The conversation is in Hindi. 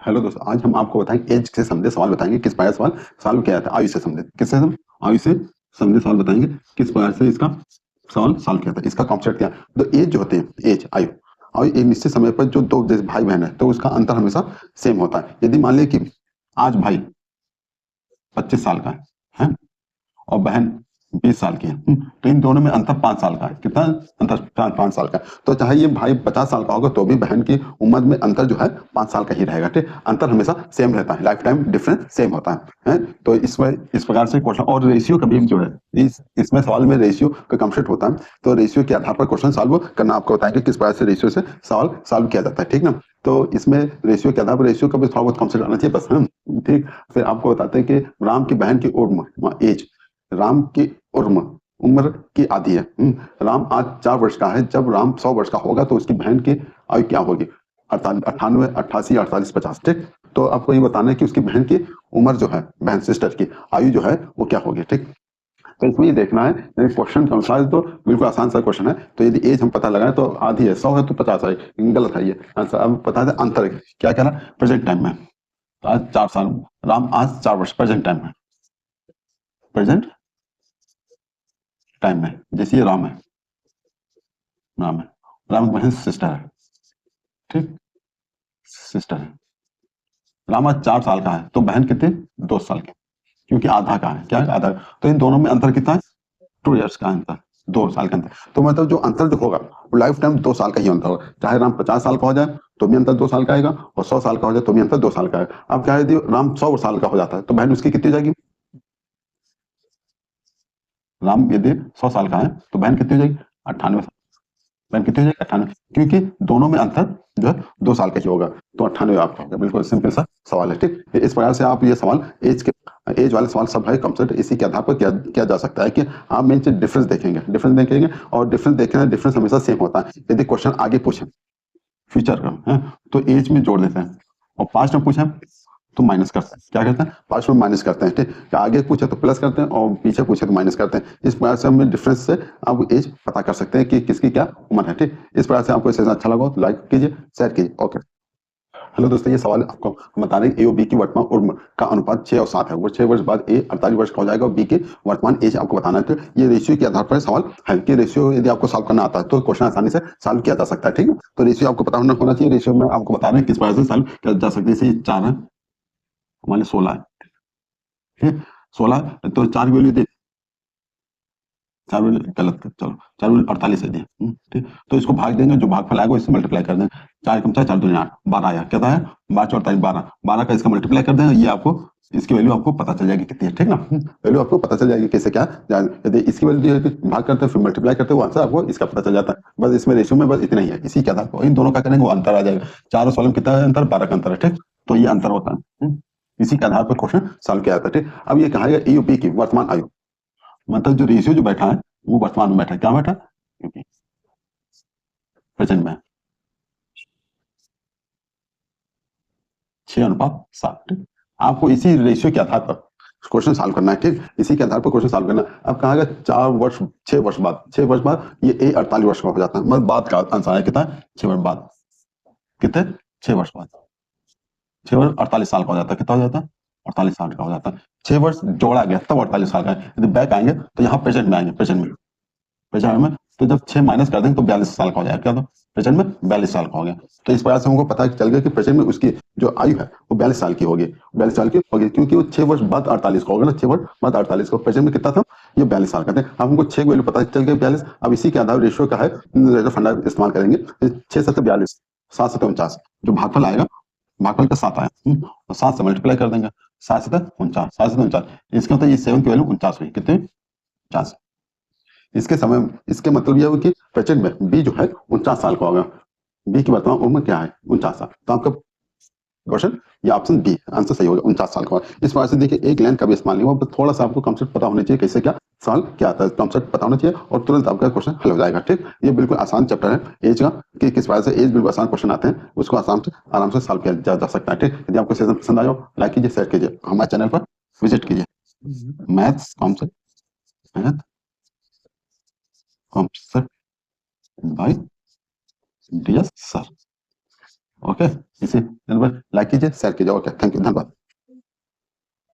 हेलो दोस्तों, आज हम आपको बताएंगे एज से संबंधित सवाल बताएंगे। किस प्रकार सवाल सॉल्व किया जाता है आयु से संबंधित। किससे आयु से संबंधित सवाल बताएंगे किस प्रकार से इसका सवाल सॉल्व किया जाता है। इसका कॉन्सेप्ट क्या है? तो एज जो होते हैं, एज आयु आयु एक निश्चित समय पर जो दो जैसे भाई बहन है तो उसका अंतर हमेशा सेम होता है। यदि मान लिया कि आज भाई 25 साल का है और बहन 20 साल की है, तो इन दोनों में अंतर 5 साल का है। कितना अंतर? 5 साल का। तो चाहे ये भाई 50 साल का होगा तो भी बहन की उम्र में अंतर जो है 5 साल का ही रहेगा। ठीक, अंतर हमेशा सेम रहता है, लाइफ टाइम डिफरेंस सेम होता है? तो इस प्रकार से क्वेश्चन और रेशियो कभी जो है इसमें सवाल में रेशियो का कंसेप्ट होता है। तो रेशियो के आधार पर क्वेश्चन सॉल्व करना आपको बताएंगे किस प्रकार से रेशियो से सवाल सॉल्व किया जाता है। ठीक ना? तो इसमें रेशियो के आधार पर रेशियो का भी थोड़ा बहुत कंसेप्ट आना चाहिए बस। ठीक, फिर आपको बताते हैं कि राम की बहन की उम्र एज, राम की उम्र उम्र की आधी है। राम आज 4 वर्ष का है, जब राम 100 वर्ष का होगा तो उसकी बहन की आयु क्या होगी? 98, 88, 48, 50। ठीक, तो आपको ये बताना है कि उसकी बहन की उम्र जो है, बहन सिस्टर की आयु जो है वो क्या होगी। ठीक, तो इसमें ये देखना है क्वेश्चन के अनुसार। तो बिल्कुल आसान सा क्वेश्चन है। तो यदि एज हम पता लगाए तो आधी है, 100 है तो 50 है, गलत है ये आंसर। अब पता है अंतर क्या कह रहा है? प्रेजेंट टाइम में। तो आज 4 साल, राम आज 4 वर्ष प्रेजेंट टाइम में, प्रेजेंट टाइम में। जैसे ये राम है, राम है, राम की बहन सिस्टर है। ठीक, सिस्टर है। राम आज 4 साल का है तो बहन कितने? 2 साल की, क्योंकि आधा का है। क्या है? आधा। तो इन दोनों में अंतर कितना है? 2 इयर्स का अंतर, 2 साल का अंतर। तो मतलब जो अंतर जो होगा वो लाइफ टाइम 2 साल का ही अंतर होगा। चाहे राम 50 साल का हो जाए तो भी अंतर 2 साल का आएगा, और 100 साल का हो जाए तो भी अंतर 2 साल का आएगा। अब क्या है, यदि राम 100 साल का हो जाता है तो बहन उसकी कितनी हो जाएगी? राम यदि 100 साल का है तो बहन कितनी हो जाएगी? 98। बहन कितनी हो जाएगी? 98, क्योंकि दोनों में अंतर जो है 2 साल का ही होगा। तो 98 आपका होगा। बिल्कुल सिंपल सा सवाल है। ठीक, इस प्रकार से आप ये सवाल एज वाले सवाल सब है कंसेप्ट इसी के आधार पर किया जा सकता है कि आप मेन चीज डिफरेंस देखेंगे और डिफरेंस देखेंगे, डिफरेंस हमेशा सेम होता है। यदि क्वेश्चन आगे पूछे फ्यूचर का है तो एज में जोड़ देते हैं, और पास्ट में पूछे तो माइनस करते हैं। क्या करते हैं? पास्ट में माइनस करते हैं। ठीक, आगे पूछे तो प्लस करते हैं और पीछे पूछे तो माइनस करते हैं। इस प्रकार से हम डिफरेंस से आप एज पता कर सकते हैं कि किसकी क्या उम्र है। ठीक, इस प्रकार से आपको सेशन अच्छा लगा तो लाइक कीजिए, शेयर कीजिए। ओके। हेलो दोस्तों, ये सवाल आपको हम बता रहे हैं ए और बी की वर्तमान उम्र का अनुपात 6 और 7 है। वो 6 वर्ष बाद ए 48 वर्ष का हो जाएगा और बी की वर्तमान एज आपको बताना है। तो ये रेशियो के आधार पर सवाल है कि रेशियो यदि आपको सॉल्व करना आता है तो क्वेश्चन आसानी से सॉल्व किया जा सकता है। ठीक है, तो रेशियो आपको पता होना चाहिए। रेशियो में आपको बता रहे हैं किस प्रकार से सॉल्व किया जा सकता है। जैसे 4 है, हमारे 16 है। ठीक, 16 तो 4 की वैल्यू दे, 4 वैल्यू गलत कर, चलो 4 वैल्यू 48 है दिया। ठीक, तो इसको भाग देंगे, जो भागफल आएगा इससे मल्टीप्लाई कर देंगे। 4 कम 4, 4 दूनी 8, 12 आया। क्या है? 12 44, 12, 12 का इसका मल्टीप्लाई कर देंगे। ये आपको इसकी वैल्यू आपको पता चल जाएगी कितनी है। ठीक ना? वैल्यू आपको पता चल जाएगी कैसे क्या। यदि इसकी वैल्यू भाग करते हैं फिर मल्टीप्लाई करते हैं, वो आंसर आपको इसका पता चल जाता है। बस इसमें रेशियो में बस इतना ही है। इसी के आधार पर इन दोनों का करेंगे वो अंतर आ जाएगा। 4 और 16 में कितना अंतर? 12 का अंतर है। ठीक, तो ये अंतर होता है। इसी के आधार पर क्वेश्चन सॉल्व किया जाता है। ठीक, अब ये कहा ए और बी की वर्तमान आयु, मतलब जो रेशियो जो बैठा है वो वर्तमान में बैठा है। क्या बैठा? क्योंकि प्रेजेंट में 6:7। ठीक, आपको इसी रेशियो के आधार पर क्वेश्चन सॉल्व करना है। ठीक, इसी के आधार पर क्वेश्चन सॉल्व करना है। अब कहा गया 4 वर्ष, 6 वर्ष बाद, 6 वर्ष बाद ये ए 48 वर्ष का हो जाता है। मतलब बाद का आंसर है कितना? 6 वर्ष बाद। कितने? 6 वर्ष बाद। 6 वर्ष 48 साल का हो जाता है। कितना हो जाता है? 48 साल का हो जाता है। 6 वर्ष जोड़ा गया तब 48 साल का है। यदि बैक आएंगे तो यहाँ प्रेजेंट में आएंगे, प्रेजेंट में तो जब 6 माइनस कर देंगे तो 42 साल का हो जाएगा। क्या? तो प्रेजेंट में 42 साल का हो गया। तो इस प्रकार से हमको पता चल गया कि प्रेजेंट में उसकी जो आयु है वो 42 साल की होगी। 42 साल की होगी क्योंकि वो 6 वर्ष बाद 48 का होगा ना। 6 वर्ष बाद 48 को, प्रेजेंट में कितना था? ये 42 साल का था। अब हमको 6 वैल्यू पता चल गया 42। अब इसी के आधार रेशियो का है फंडा इस्तेमाल करेंगे। 6 7 42, 7 7 49, जो भागफल आएगा, भागफल का 7 आया और 7 से मल्टीप्लाई कर देंगे। 7 7 49, 7 7 49, इसका मतलब ये 7 की वैल्यू 49 हुई। कितने? 50। इसके समय इसके मतलब यह हुआ कि प्रेजेंट में बी जो है 49 साल का होगा। बी की वर्तमान उम्र क्या है? 49 साल। तो आपका क्वेश्चन ये ऑप्शन बी आंसर सही होगा, 49 साल का होगा। इस बार से देखिए एक लाइन का भी इस्तेमाल नहीं हुआ, बस थोड़ा सा आपको कॉन्सेप्ट पता होना चाहिए कैसे क्या सवाल क्या आता है। कॉन्सेप्ट पता होना चाहिए और तुरंत आपका क्वेश्चन हल हो जाएगा। ठीक, ये बिल्कुल आसान चैप्टर है एज का, कि किस बार से एज बिल्कुल आसान क्वेश्चन आते हैं, उसको आराम से सॉल्व किया जा सकता है। ठीक, यदि आपको सेशन पसंद आया हो लाइक कीजिए, शेयर कीजिए, हमारे चैनल पर विजिट कीजिए। Maths concept, math concept bye DS sir. Okay, इसे लाइक कीजिए, शेयर कीजिए। ओके, थैंक यू, धन्यवाद।